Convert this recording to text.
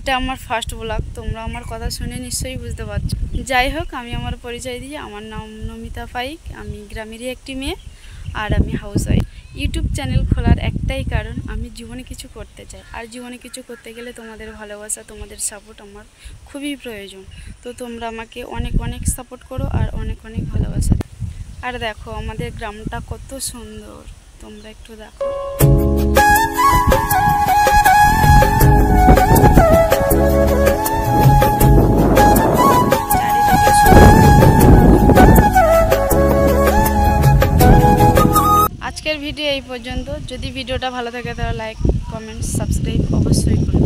এটা আমার first blog, তোমরা আমার কথা শুনে নিশ্চয়ই বুঝতে পারছো। যাই হোক, আমি আমার পরিচয় দিই। আমার নাম নমিতা পাইক, আমি গ্রামেরই একটি মেয়ে, আর আমি হাউসওয়াইফ। ইউটিউব চ্যানেল খোলার একটাই কারণ, আমি জীবনে কিছু করতে চাই, আর জীবনে কিছু করতে গেলে তোমাদের ভালোবাসা, তোমাদের সাপোর্ট আমার খুবই প্রয়োজন। তো তোমরা আমাকে অনেক অনেক সাপোর্ট করো আর অনেক অনেক ভালোবাসা। আর দেখো আমাদের গ্রামটা কত সুন্দর, তোমরা একটু দেখো। আজকের ভিডিও এই পর্যন্ত। যদি ভিডিওটা ভালো থাকে তাহলে লাইক, কমেন্ট, সাবস্ক্রাইব অবশ্যই করুন।